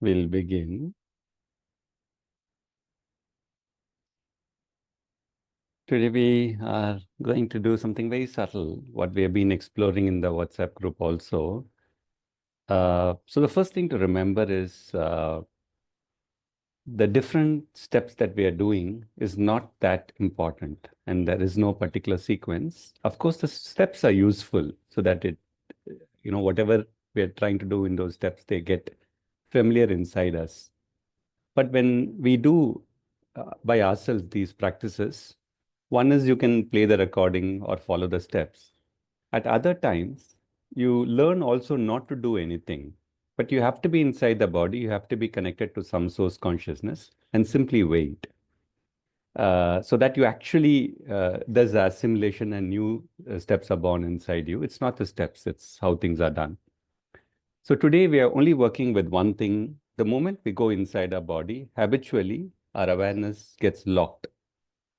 We'll begin. Today we are going to do something very subtle, what we have been exploring in the WhatsApp group also. So the first thing to remember is the different steps that we are doing is not that important, and there is no particular sequence. Of course, the steps are useful so that whatever we are trying to do in those steps, they get familiar inside us. But when we do by ourselves these practices, one is you can play the recording or follow the steps. At other times, you learn also not to do anything, but you have to be inside the body, you have to be connected to some source consciousness and simply wait. So that you actually, there's a assimilation and new steps are born inside you. It's not the steps, it's how things are done. So today we are only working with one thing. The moment we go inside our body, habitually our awareness gets locked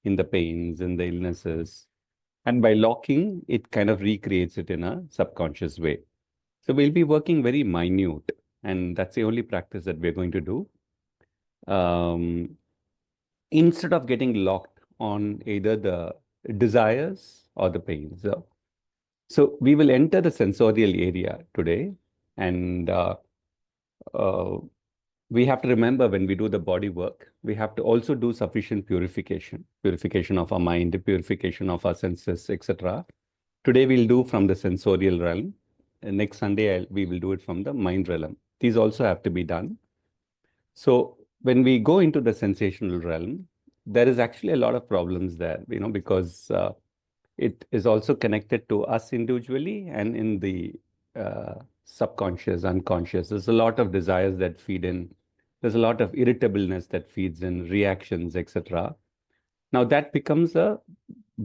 in the pains and the illnesses. And by locking, it kind of recreates it in a subconscious way. So we'll be working very minute, and that's the only practice that we're going to do. Um, Instead of getting locked on either the desires or the pains. So we will enter the sensorial area today, and uh, we have to remember when we do the body work, we have to also do sufficient purification of our mind, purification of our senses, etc. Today we'll do from the sensorial realm. And next Sunday we will do it from the mind realm. These also have to be done. So when we go into the sensational realm, there is actually a lot of problems there, because it is also connected to us individually and in the subconscious, unconscious. There's a lot of desires that feed in. There's a lot of irritableness that feeds in, reactions, etc. Now that becomes a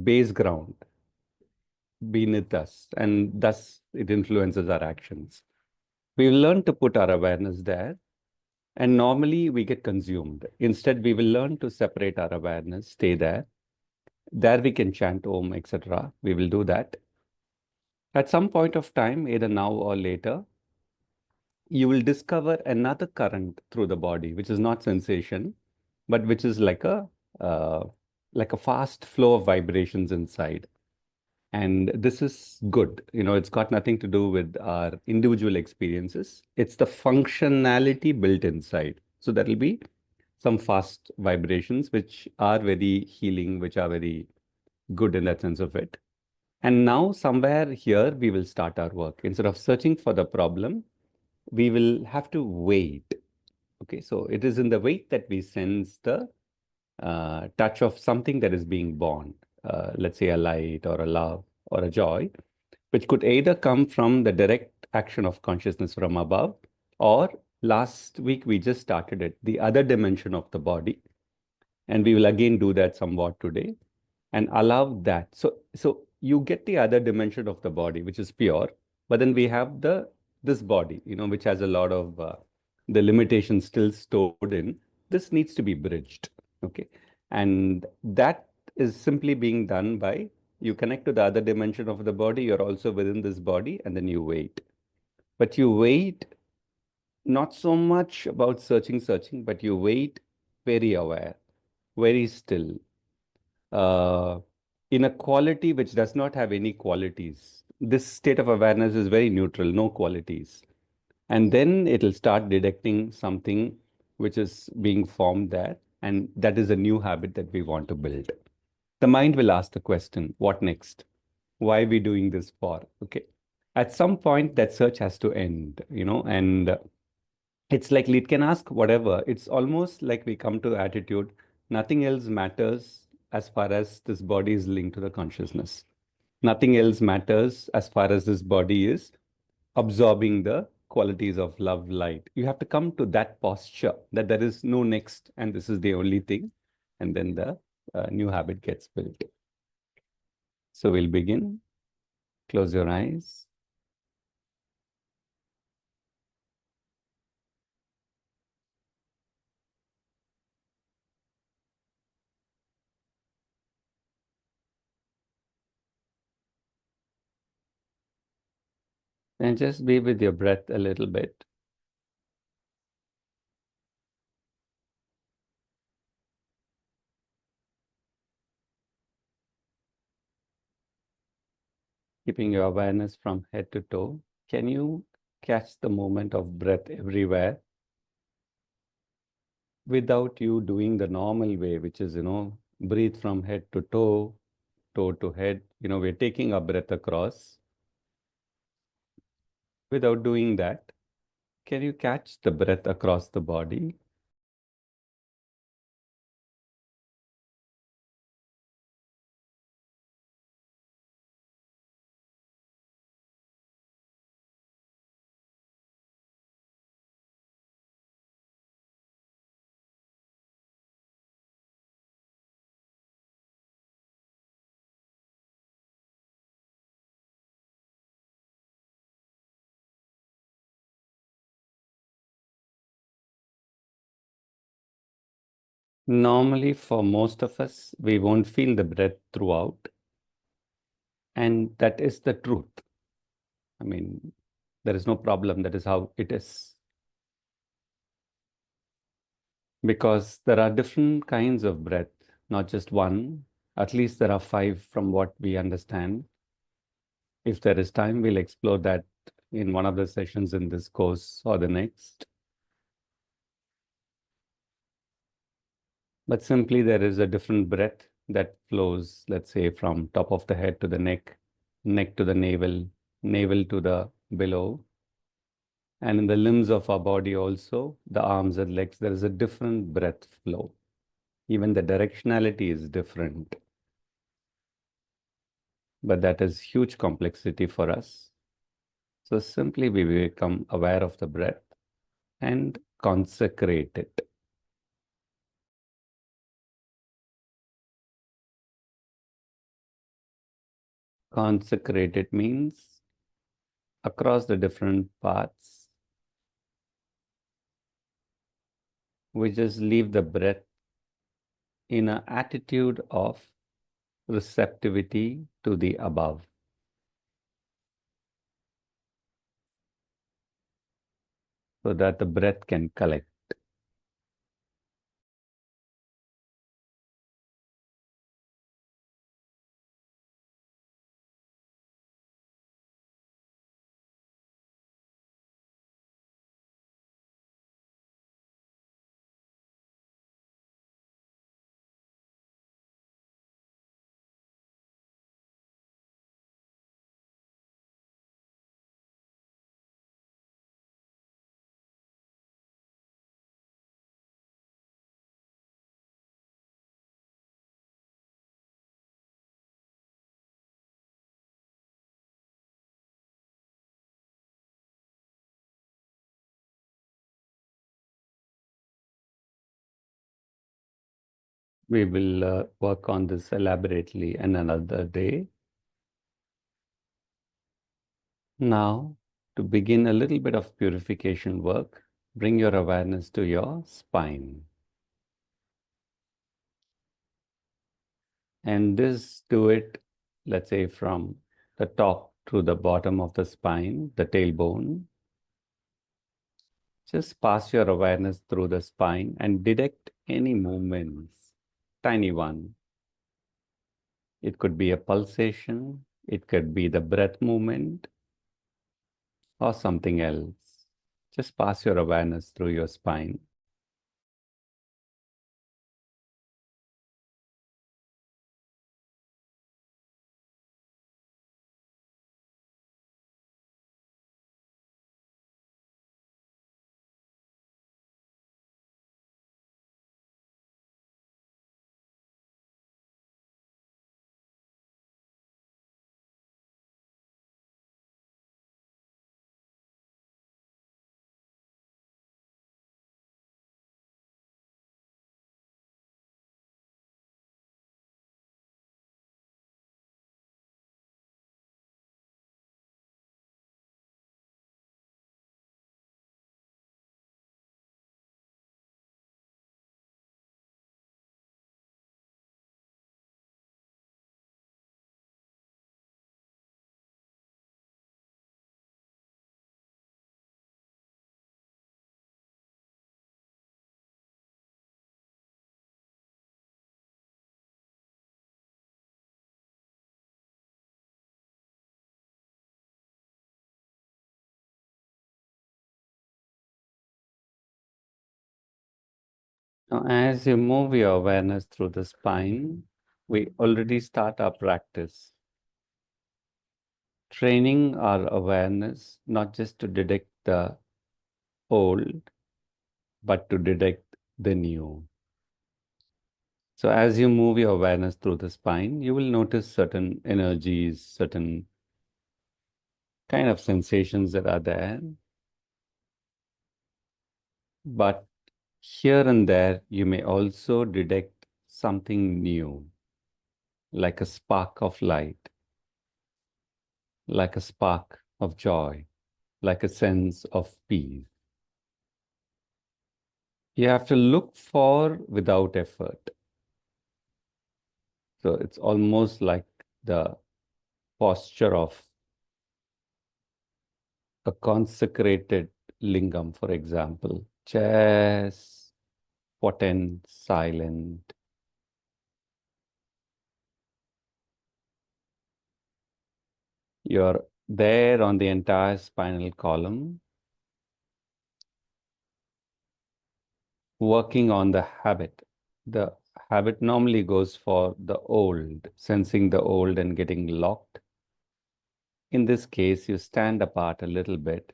base ground beneath us, and thus it influences our actions. We will learn to put our awareness there, and normally we get consumed. Instead, we will learn to separate our awareness, stay there. There we can chant Om, etc. We will do that. At some point of time, either now or later, you will discover another current through the body, which is not sensation, but which is uh, like a fast flow of vibrations inside. And this is good. It's got nothing to do with our individual experiences. It's the functionality built inside. So there will be some fast vibrations which are very healing, which are very good in that sense of it. And now somewhere here we will start our work. Instead of searching for the problem, we will have to wait. Okay, so it is in the wait that we sense the touch of something that is being born. Let's say a light or a love or a joy, which could either come from the direct action of consciousness from above, or last week we just started it, the other dimension of the body. And we will again do that somewhat today and allow that. So you get the other dimension of the body, which is pure, but then we have this body, which has a lot of the limitations still stored in. This needs to be bridged, okay? And that is simply being done by you connect to the other dimension of the body, you're also within this body, and then you wait. But you wait not so much about searching, but you wait very aware, very still, uh, in a quality which does not have any qualities. This state of awareness is very neutral, no qualities. And then it'll start detecting something which is being formed there. And that is a new habit that we want to build. The mind will ask the question, what next? Why are we doing this for? Okay. At some point, that search has to end, and it's like it can ask whatever. It's almost like we come to the attitude, nothing else matters as far as this body is linked to the consciousness. Nothing else matters as far as this body is absorbing the qualities of love, light. You have to come to that posture that there is no next and this is the only thing. And then the new habit gets built. So we'll begin. Close your eyes. And just be with your breath a little bit. Keeping your awareness from head to toe. Can you catch the movement of breath everywhere without you doing the normal way, which is, breathe from head to toe, toe to head. We're taking our breath across. Without doing that, can you catch the breath across the body? Normally, for most of us, we won't feel the breath throughout. And that is the truth. I mean, there is no problem. That is how it is. Because there are different kinds of breath, not just one. At least there are five from what we understand. If there is time, we'll explore that in one of the sessions in this course or the next. But simply there is a different breath that flows, let's say, from top of the head to the neck, neck to the navel, navel to the below. And in the limbs of our body also, the arms and legs, there is a different breath flow. Even the directionality is different. But that is huge complexity for us. So simply we become aware of the breath and consecrate it. Consecrate it means across the different paths, we just leave the breath in an attitude of receptivity to the above, so that the breath can collect. We will work on this elaborately in another day. Now, to begin a little bit of purification work, bring your awareness to your spine. And this do it, let's say, from the top to the bottom of the spine, the tailbone. Just pass your awareness through the spine and detect any movements, tiny one. It could be a pulsation, it could be the breath movement, or something else. Just pass your awareness through your spine. Now, as you move your awareness through the spine, we already start our practice, training our awareness not just to detect the old, but to detect the new. So as you move your awareness through the spine, you will notice certain energies, certain kind of sensations that are there. But here and there, you may also detect something new, like a spark of light, like a spark of joy, like a sense of peace. You have to look for without effort. So it's almost like the posture of a consecrated lingam, for example, just potent, silent. You're there on the entire spinal column, working on the habit. The habit normally goes for the old, sensing the old and getting locked. In this case, you stand apart a little bit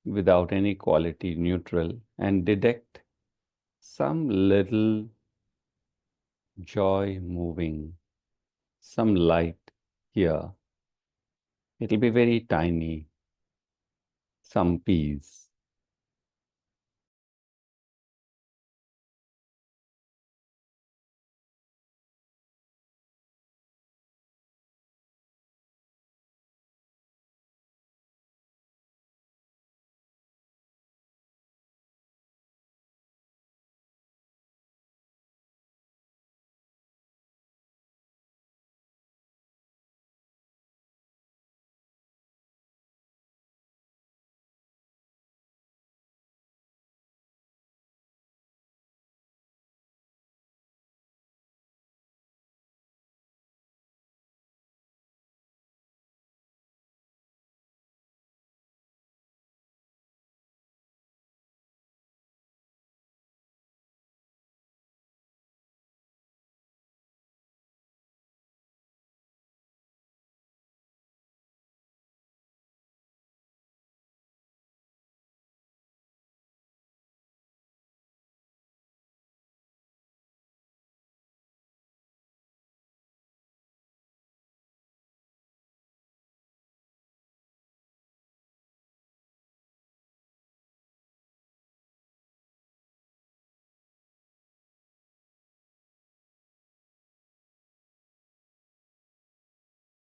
without any quality, neutral, and detect some little joy moving, some light here. It'll be very tiny, some peace.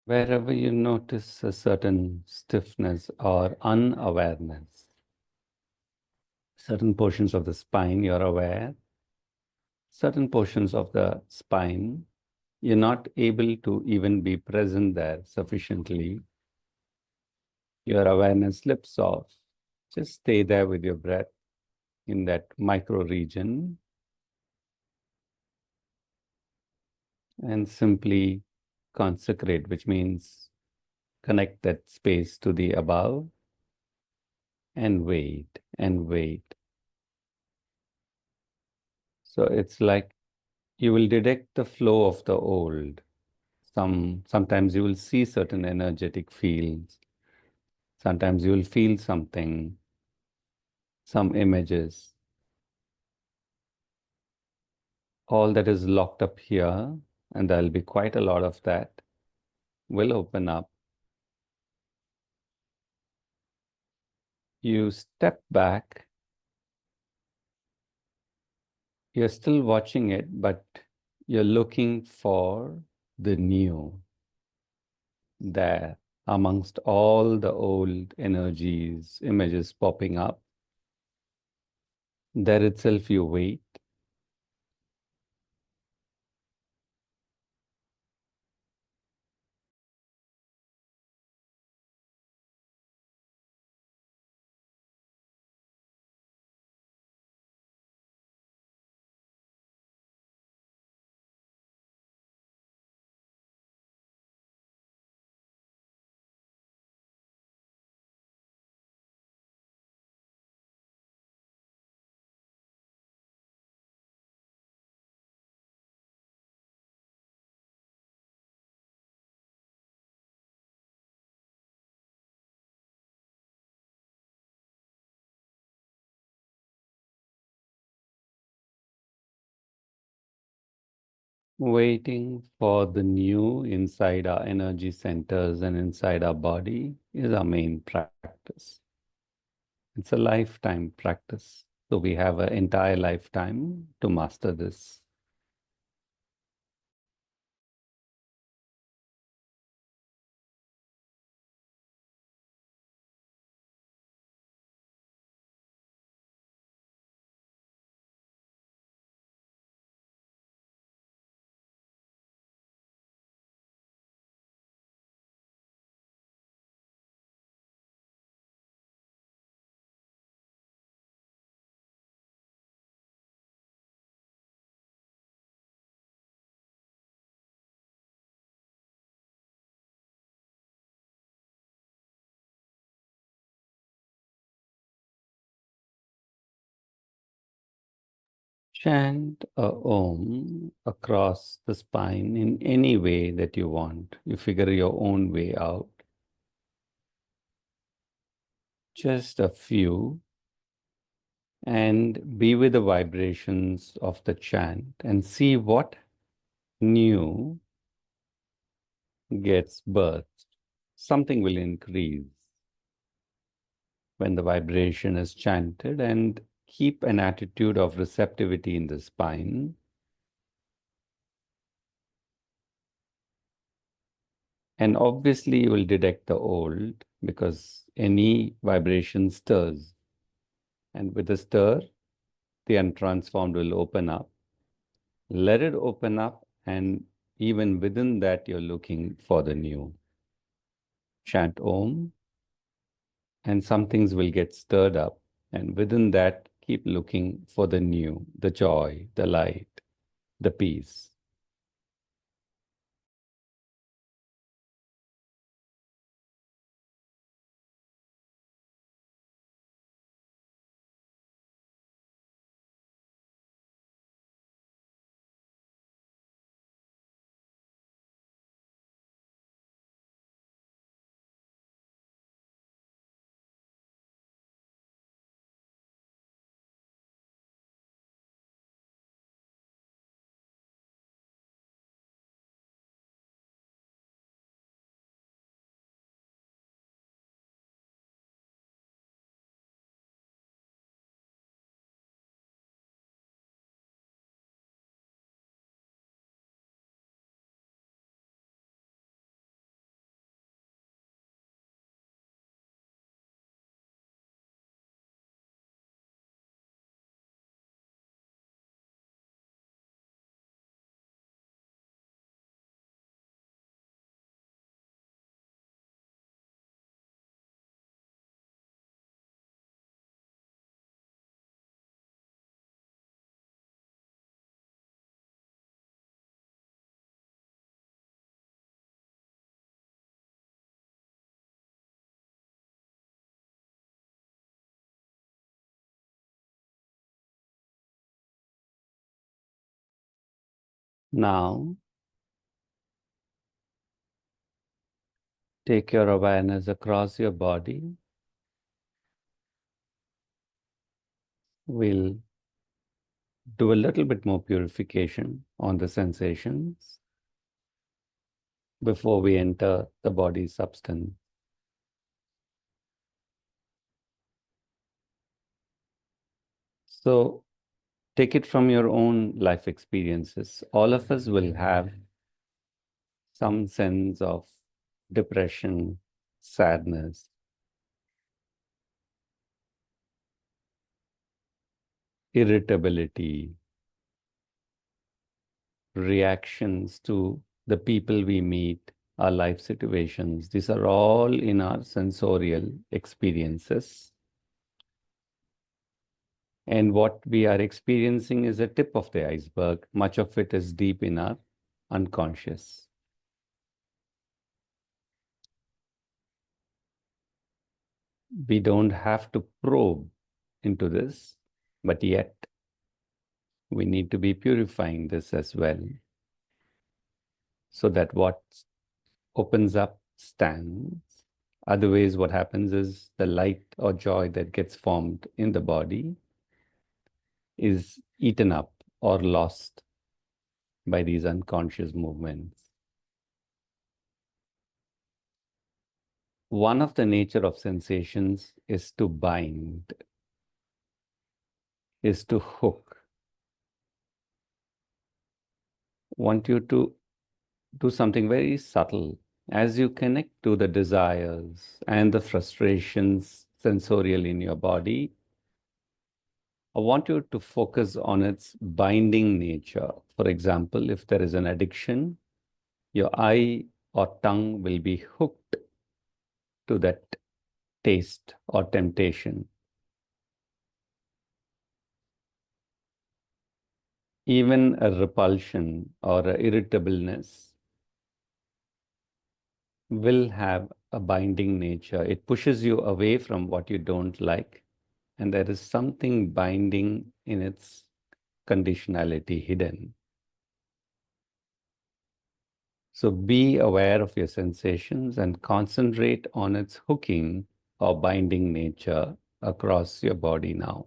Wherever you notice a certain stiffness or unawareness, certain portions of the spine you're aware, certain portions of the spine you're not able to even be present there sufficiently, your awareness slips off. Just stay there with your breath in that micro region and simply consecrate, which means connect that space to the above and wait and wait. So it's like you will detect the flow of the old. Sometimes you will see certain energetic fields. Sometimes you will feel something, some images. All that is locked up here, and there'll be quite a lot of that, will open up. You step back, you're still watching it, but you're looking for the new there amongst all the old energies, images popping up. There itself you wait. Waiting for the new inside our energy centers and inside our body is our main practice. It's a lifetime practice. So we have an entire lifetime to master this. Chant a Om across the spine in any way that you want. You figure your own way out. Just a few, and be with the vibrations of the chant and see what new gets birthed. Something will increase when the vibration is chanted, and keep an attitude of receptivity in the spine. And obviously, you will detect the old because any vibration stirs. And with the stir, the untransformed will open up. Let it open up, and even within that, you're looking for the new. Chant Om, and some things will get stirred up. And within that, keep looking for the new, the joy, the light, the peace. Now, take your awareness across your body. We'll do a little bit more purification on the sensations before we enter the body substance. So take it from your own life experiences. All of us will have some sense of depression, sadness, irritability, reactions to the people we meet, our life situations. These are all in our sensorial experiences. And what we are experiencing is a tip of the iceberg. Much of it is deep in our unconscious. We don't have to probe into this, but yet we need to be purifying this as well, so that what opens up stands. Otherwise, what happens is the light or joy that gets formed in the body is eaten up or lost. by these unconscious movements. One of the nature of sensations is to bind, is to hook. Want you to do something very subtle. As you connect to the desires and the frustrations sensorial in your body, I want you to focus on its binding nature. For example, if there is an addiction, your eye or tongue will be hooked to that taste or temptation. Even a repulsion or a irritableness will have a binding nature. It pushes you away from what you don't like, and there is something binding in its conditionality hidden. So be aware of your sensations and concentrate on its hooking or binding nature across your body now.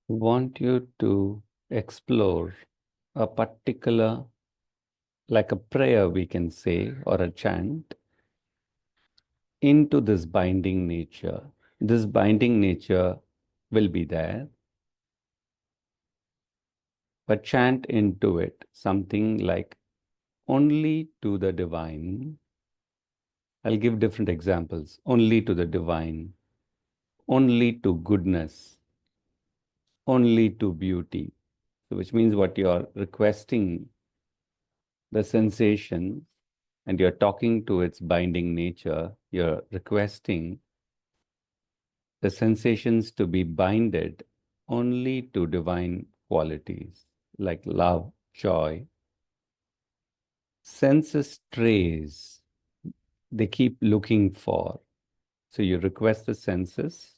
I want you to explore a particular, like a prayer we can say, or a chant, into this binding nature. This binding nature will be there, but chant into it something like only to the divine. I'll give different examples. Only to the divine, only to goodness, only to beauty. So which means what you're requesting, the sensation, and you're talking to its binding nature, you're requesting the sensations to be binded only to divine qualities like love, joy. Senses trace, they keep looking for. So you request the senses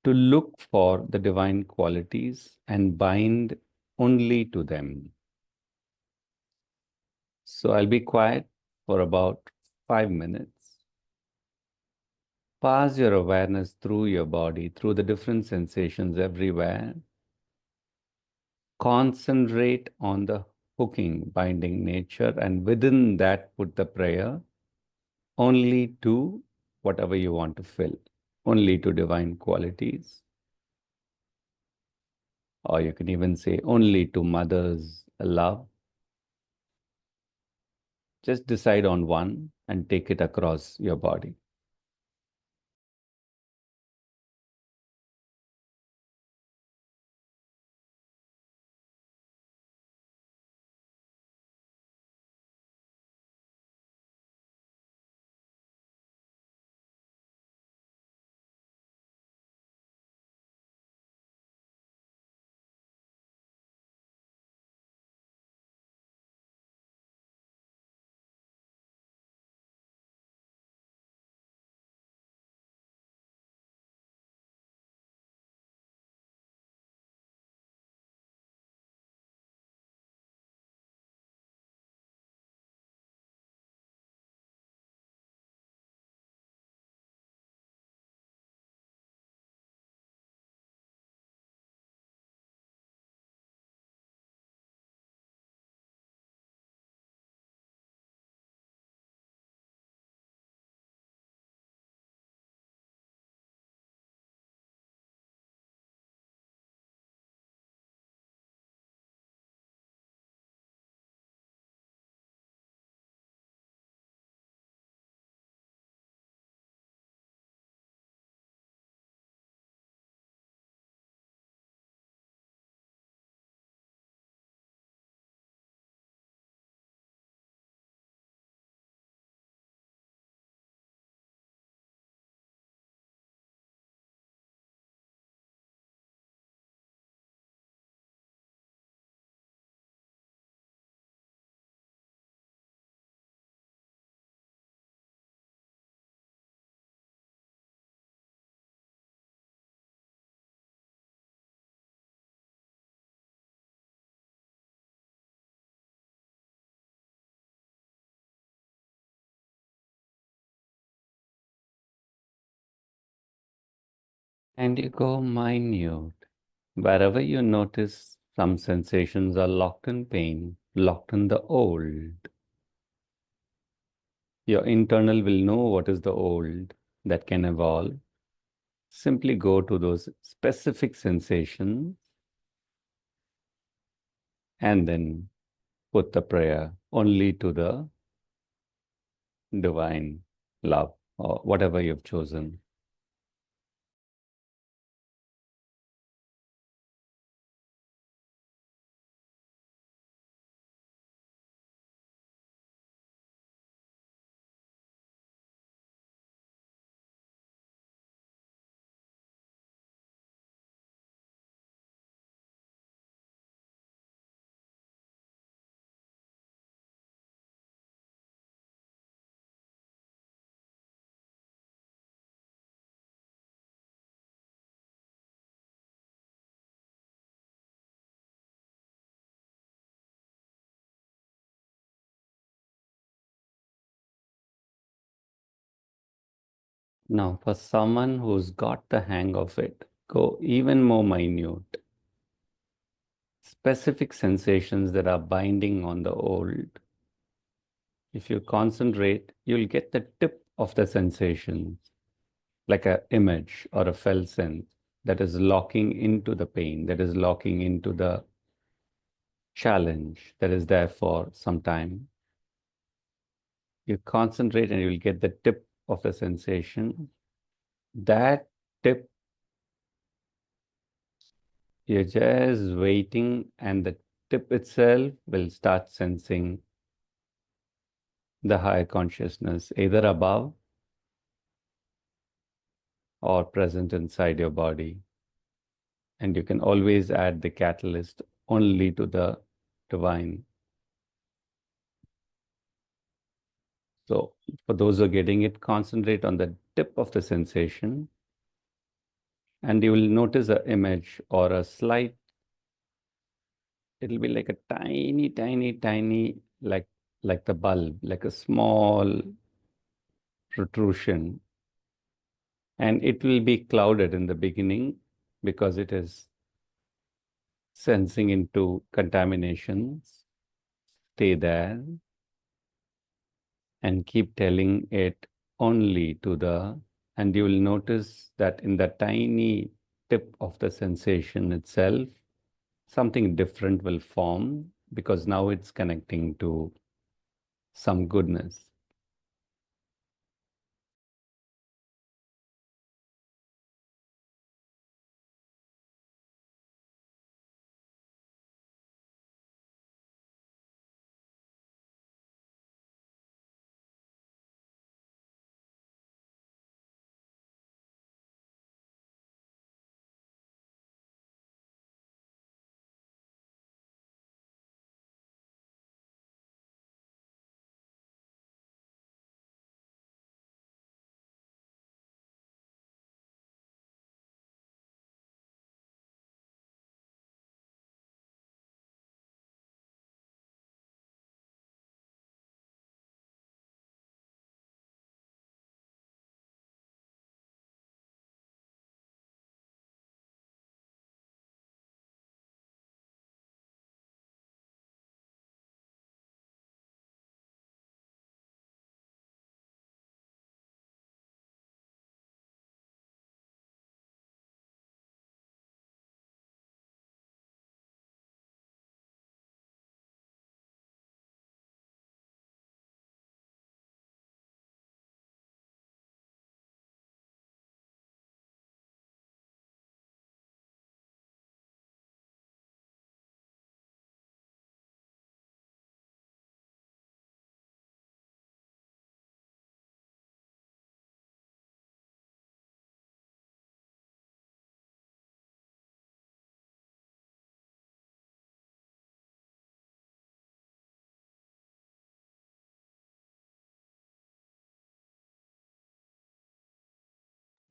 to look for the divine qualities and bind only to them. So I'll be quiet for about 5 minutes. Pass your awareness through your body, through the different sensations everywhere. Concentrate on the hooking, binding nature, and within that, put the prayer only to whatever you want to fill, only to divine qualities. Or you can even say only to mother's love. Just decide on one and take it across your body. And you go minute. Wherever you notice some sensations are locked in pain, locked in the old, your internal will know what is the old that can evolve. Simply go to those specific sensations and then put the prayer only to the divine love or whatever you've chosen. Now, for someone who's got the hang of it, go even more minute. Specific sensations that are binding on the old. If you concentrate, you'll get the tip of the sensations, like an image or a felt sense that is locking into the pain, that is locking into the challenge that is there for some time. You concentrate and you'll get the tip of the sensation. That tip, you're just waiting, and the tip itself will start sensing the higher consciousness, either above or present inside your body. And you can always add the catalyst only to the divine. So for those who are getting it, concentrate on the tip of the sensation, and you will notice an image or a slight, it'll be like a tiny, tiny, tiny, like the bulb, like a small protrusion. And it will be clouded in the beginning because it is sensing into contaminations. Stay there and keep telling it only to the, and you will notice that in the tiny tip of the sensation itself, something different will form because now it's connecting to some goodness.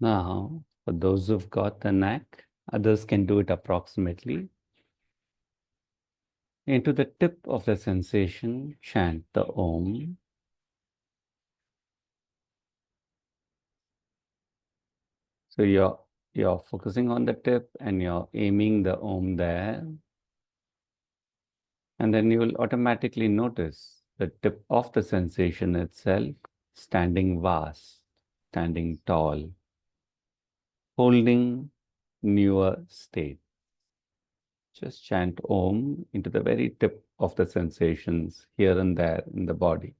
Now, for those who've got the knack, others can do it approximately. Into the tip of the sensation, chant the Om. So your You're focusing on the tip and you're aiming the Om there. And then you will automatically notice the tip of the sensation itself standing vast, standing tall, holding newer state. Just chant Om into the very tip of the sensations here and there in the body.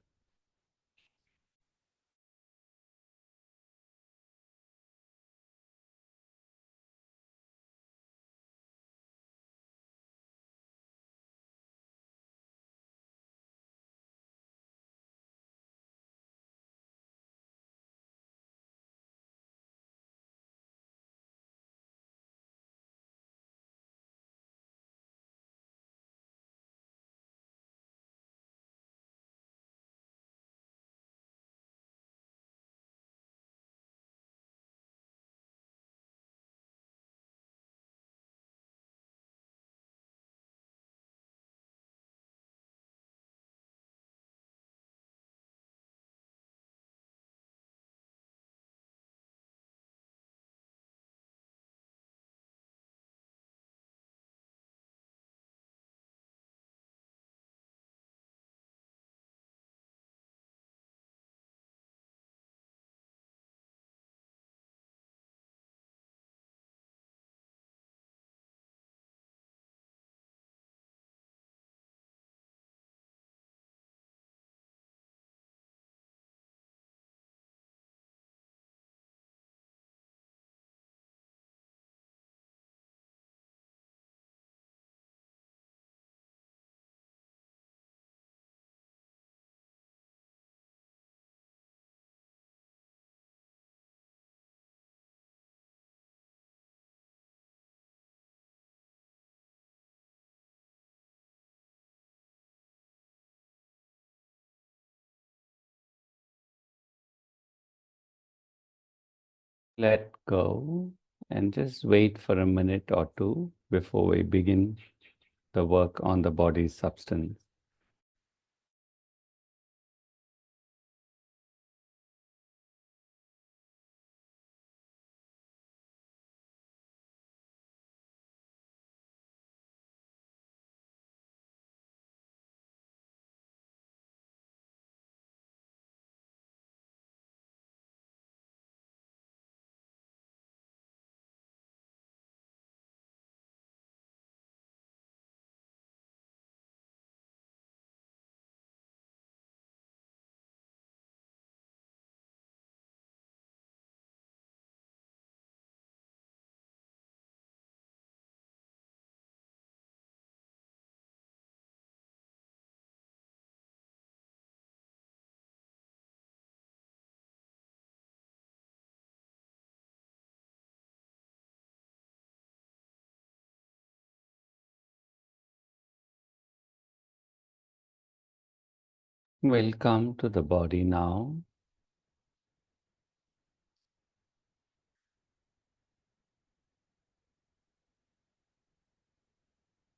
Let go and just wait for a minute or two before we begin the work on the body's substance. Welcome to the body now.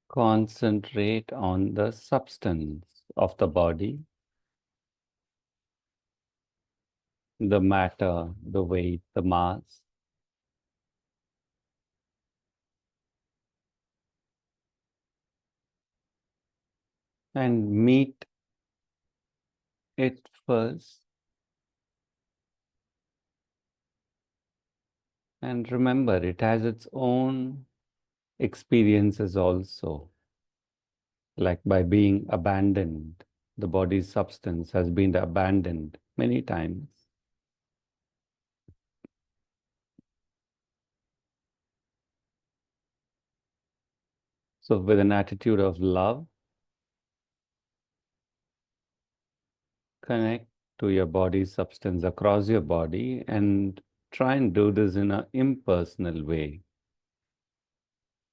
Concentrate on the substance of the body, the matter, the weight, the mass. And meet it first. And remember, it has its own experiences also. Like by being abandoned, the body's substance has been abandoned many times. So with an attitude of love, connect to your body's substance across your body and try and do this in an impersonal way.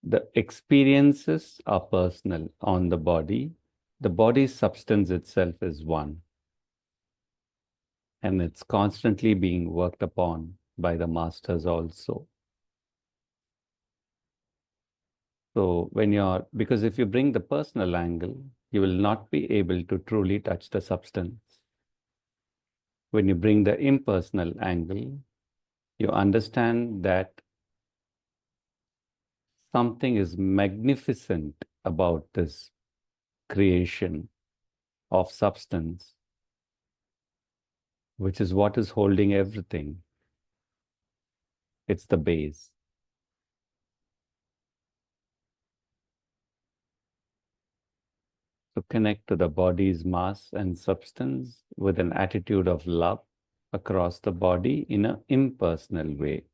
The experiences are personal on the body. The body's substance itself is one. And it's constantly being worked upon by the masters also. So because if you bring the personal angle, you will not be able to truly touch the substance. When you bring the impersonal angle, you understand that Something is magnificent about this creation of substance, which is what is holding everything. It's the base. To connect to the body's mass and substance with an attitude of love across the body in an impersonal way.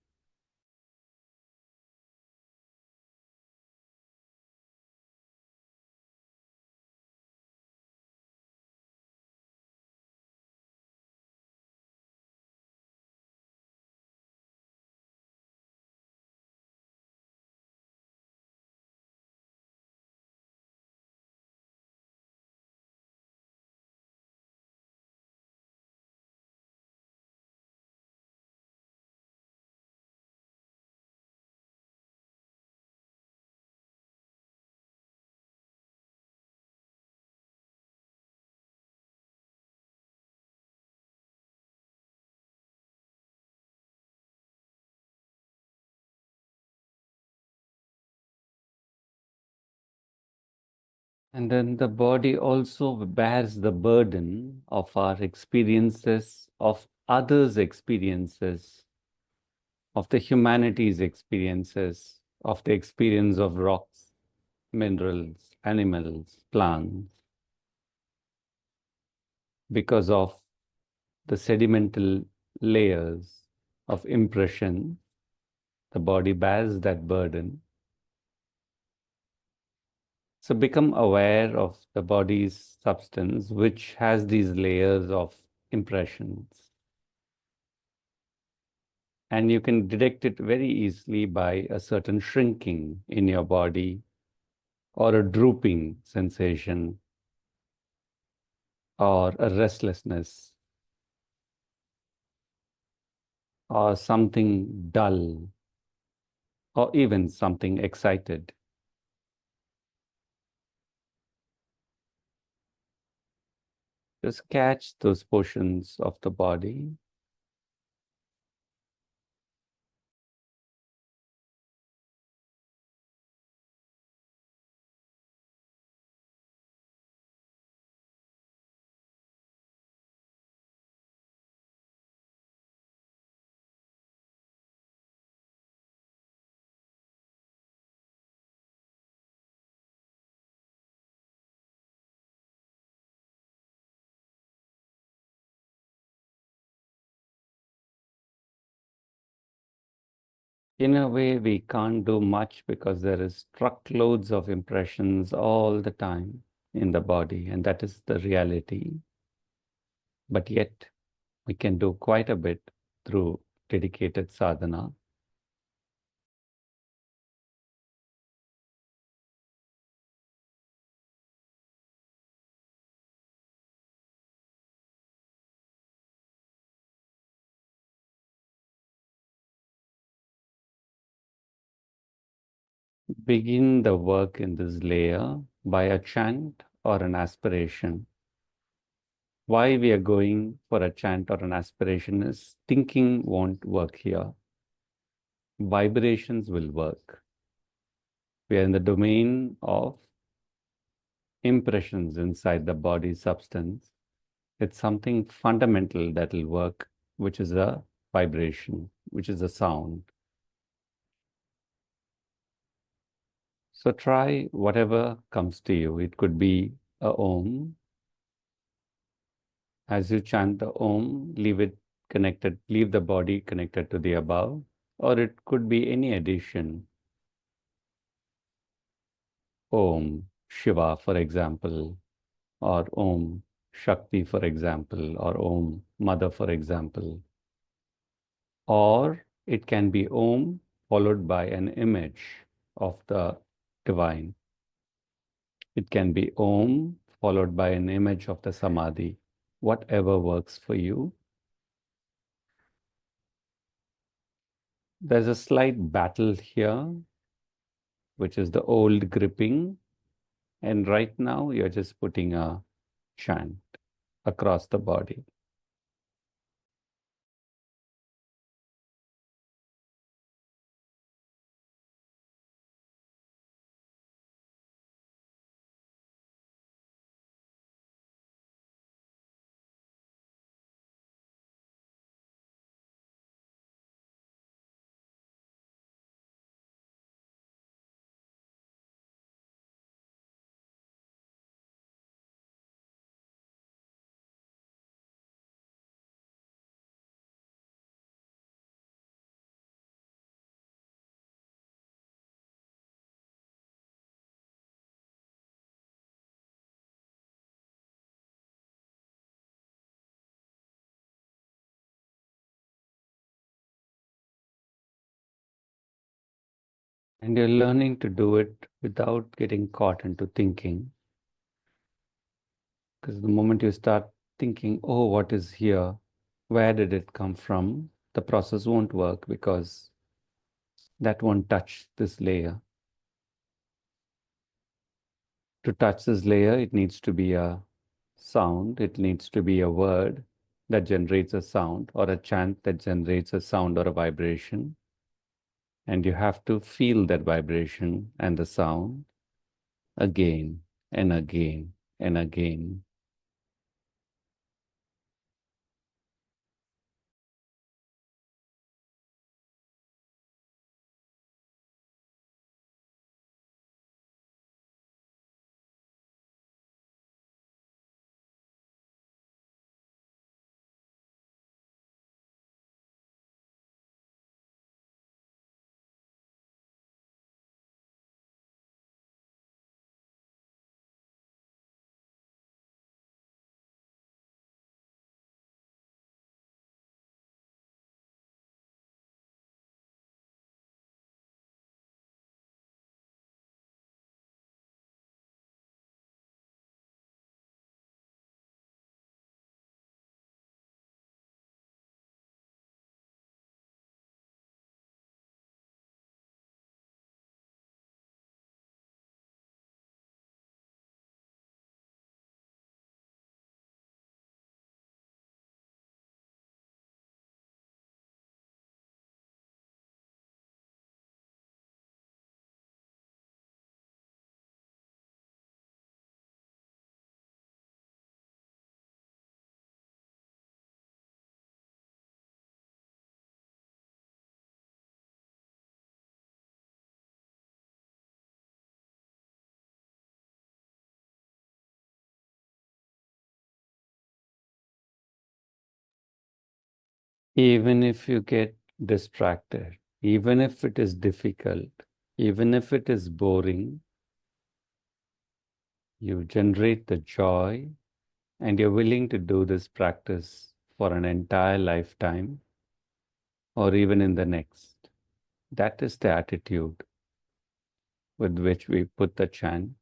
And then the body also bears the burden of our experiences, of others' experiences, of the humanity's experiences, of the experience of rocks, minerals, animals, plants, because of the sedimental layers of impression. The body bears that burden. So become aware of the body's substance, which has these layers of impressions. And you can detect it very easily by a certain shrinking in your body or a drooping sensation or a restlessness or something dull or even something excited. Just catch those portions of the body. In a way, we can't do much because there is truckloads of impressions all the time in the body, and that is the reality. But yet, we can do quite a bit through dedicated sadhana. Begin the work in this layer by a chant or an aspiration. Why we are going for a chant or an aspiration is thinking won't work here. Vibrations will work. We are in the domain of impressions inside the body substance. It's something fundamental that will work, which is a vibration, which is a sound. So try whatever comes to you. It could be a Om. As you chant the Om, leave it connected, leave the body connected to the above, or it could be any addition. Om Shiva, for example, or Om Shakti, for example, or Om Mother, for example. Or it can be Om followed by an image of the divine. It can be Om followed by an image of the Samadhi. Whatever works for you. There's a slight battle here, which is the old gripping. And right now, you're just putting a chant across the body. And you're learning to do it without getting caught into thinking. Because the moment you start thinking, oh, what is here? Where did it come from? The process won't work because that won't touch this layer. To touch this layer, it needs to be a sound, it needs to be a word that generates a sound, or a chant that generates a sound or a vibration. And you have to feel that vibration and the sound again and again and again. Even if you get distracted, even if it is difficult, even if it is boring, you generate the joy and you're willing to do this practice for an entire lifetime or even in the next. That is the attitude with which we put the chant,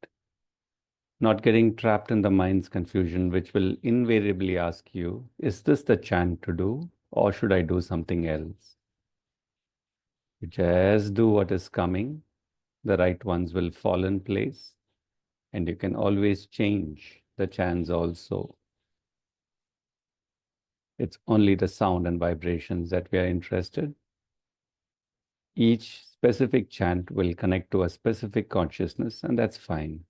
not getting trapped in the mind's confusion, which will invariably ask you, is this the chant to do or should I do something else? You just do what is coming, the right ones will fall in place, and you can always change the chants also. It's only the sound and vibrations that we are interested. Each specific chant will connect to a specific consciousness, and that's fine.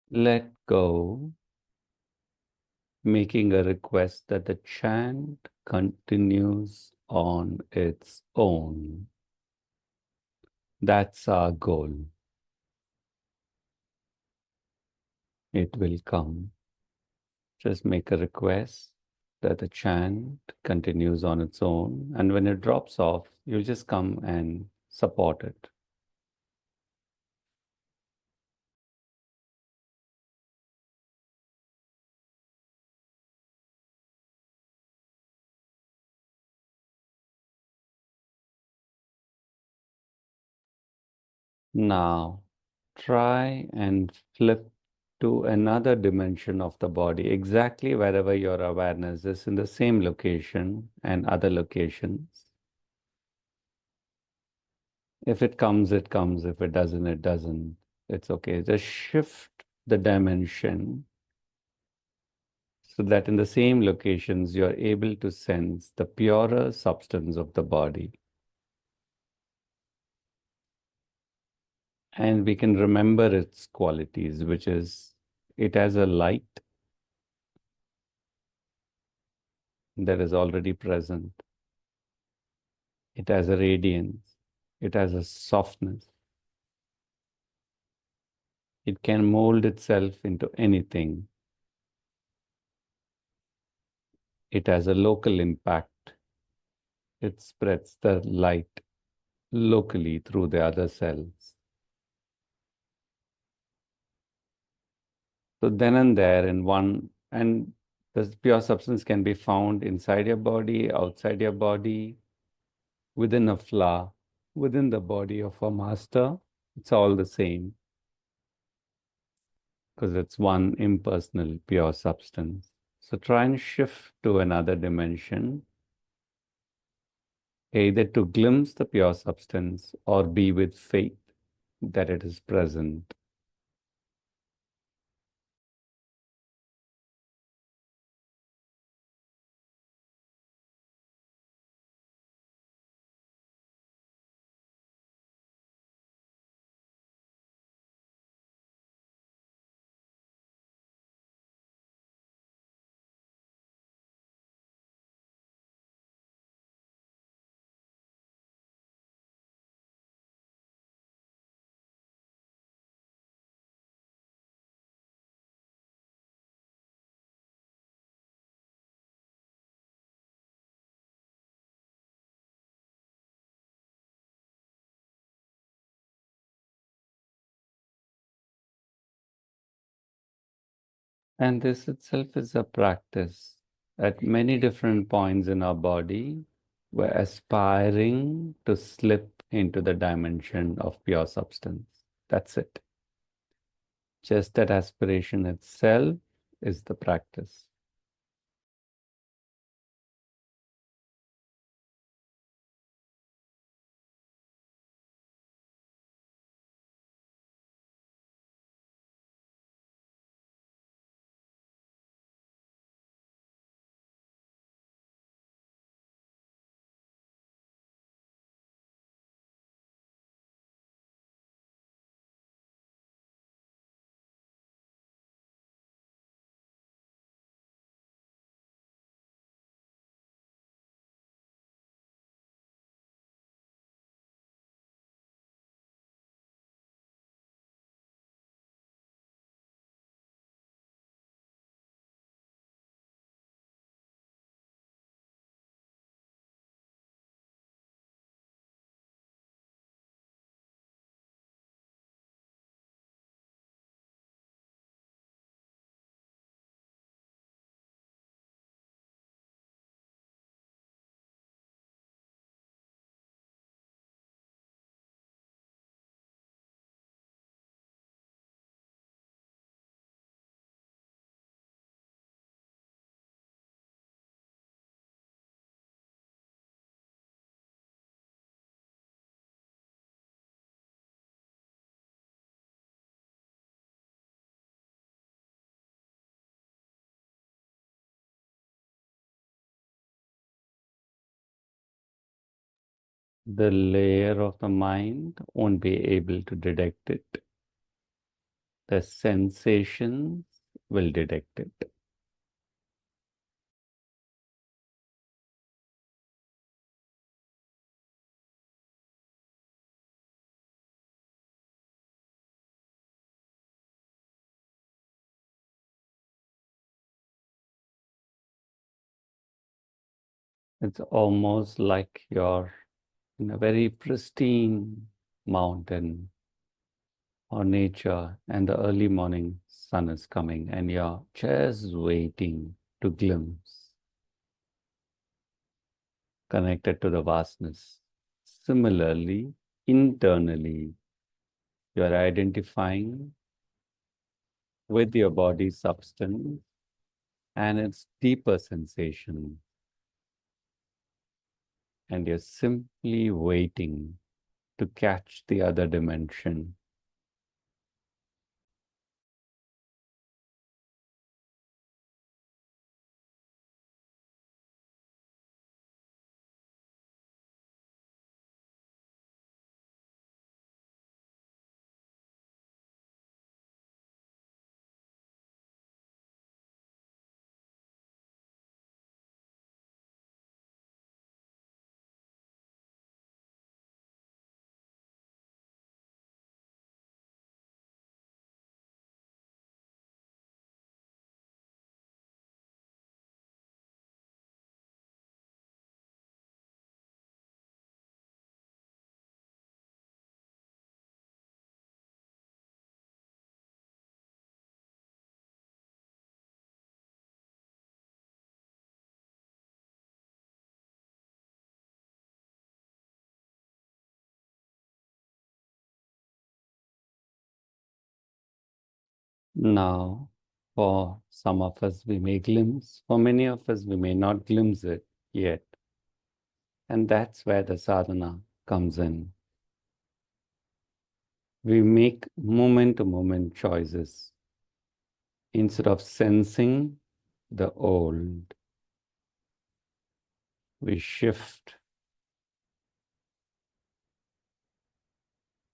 Let go, making a request that the chant continues on its own. That's our goal. It will come. Just make a request that the chant continues on its own, and when it drops off, you'll just come and support it. Now, try and flip to another dimension of the body, exactly wherever your awareness is, in the same location and other locations. If it comes, it comes. If it doesn't, it doesn't. It's okay. Just shift the dimension so that in the same locations you're able to sense the purer substance of the body. And we can remember its qualities, which is it has a light that is already present. It has a radiance. It has a softness. It can mold itself into anything. It has a local impact. It spreads the light locally through the other cells. So then and there in one, and the pure substance can be found inside your body, outside your body, within a flower, within the body of a master. It's all the same because it's one impersonal pure substance. So try and shift to another dimension, either to glimpse the pure substance or be with faith that it is present. And this itself is a practice. At many different points in our body, we're aspiring to slip into the dimension of pure substance. That's it. Just that aspiration itself is the practice. The layer of the mind won't be able to detect it. The sensations will detect it. It's almost like you're in a very pristine mountain or nature, and the early morning sun is coming, and you're just waiting to glimpse, connected to the vastness. Similarly, internally, you're identifying with your body substance and its deeper sensation, and you're simply waiting to catch the other dimension. Now, for some of us, we may glimpse. For many of us, we may not glimpse it yet. And that's where the sadhana comes in. We make moment-to-moment choices. Instead of sensing the old, we shift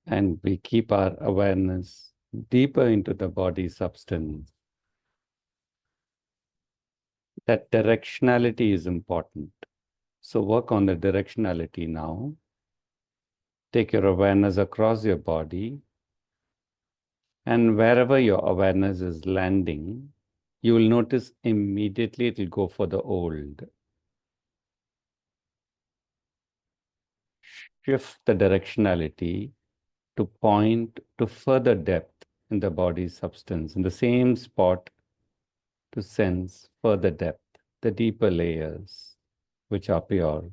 and we keep our awareness deeper into the body substance. That directionality is important. So work on the directionality now. Take your awareness across your body, and wherever your awareness is landing, you will notice immediately it will go for the old. Shift the directionality to point to further depth in the body's substance, in the same spot, to sense further depth, the deeper layers, which are pure.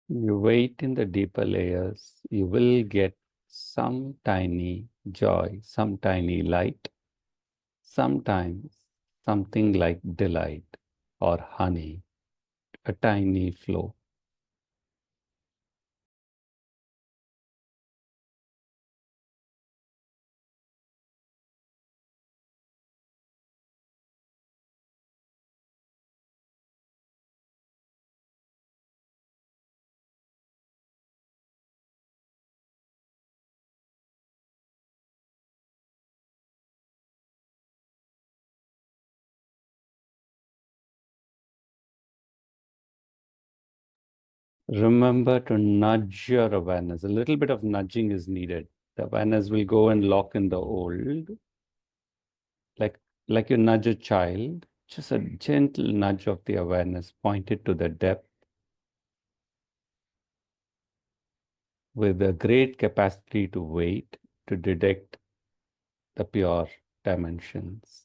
You wait in the deeper layers, you will get some tiny joy, some tiny light, sometimes something like delight or honey, a tiny flow. Remember to nudge your awareness. A little bit of nudging is needed. The awareness will go and lock in the old, like, like you nudge a child, just a gentle nudge of the awareness pointed to the depth with a great capacity to wait, to detect the pure dimensions.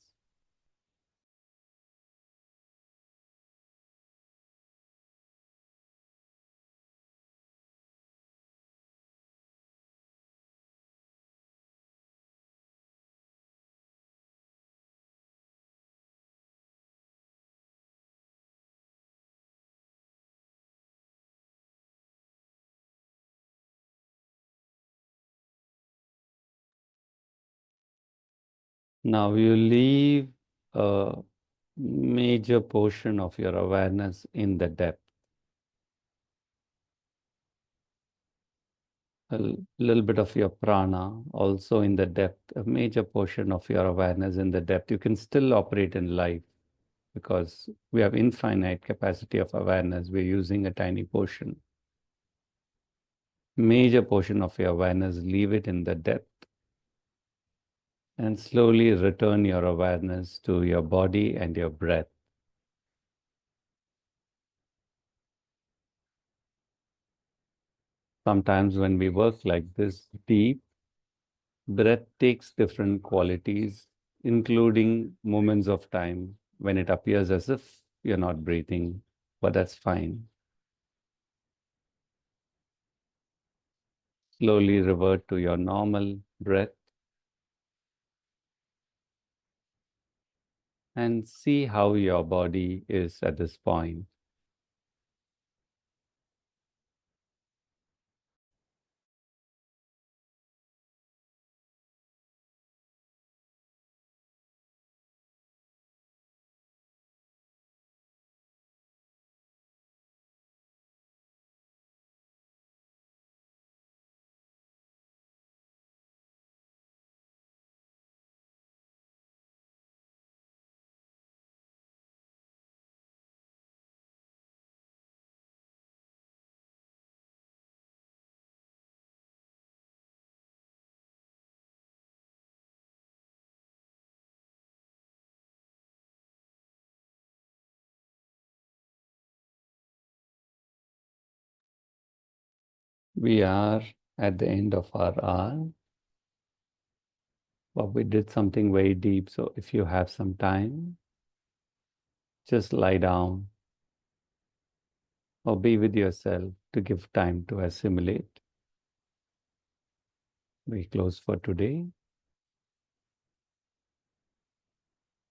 Now you leave a major portion of your awareness in the depth. A little bit of your prana also in the depth, a major portion of your awareness in the depth. You can still operate in life because we have infinite capacity of awareness. We're using a tiny portion. major portion of your awareness, leave it in the depth, and slowly return your awareness to your body and your breath. Sometimes when we work like this deep, breath takes different qualities, including moments of time when it appears as if you're not breathing, but that's fine. Slowly revert to your normal breath and see how your body is at this point. We are at the end of our hour, but we did something very deep. So if you have some time, just lie down or be with yourself to give time to assimilate. We close for today.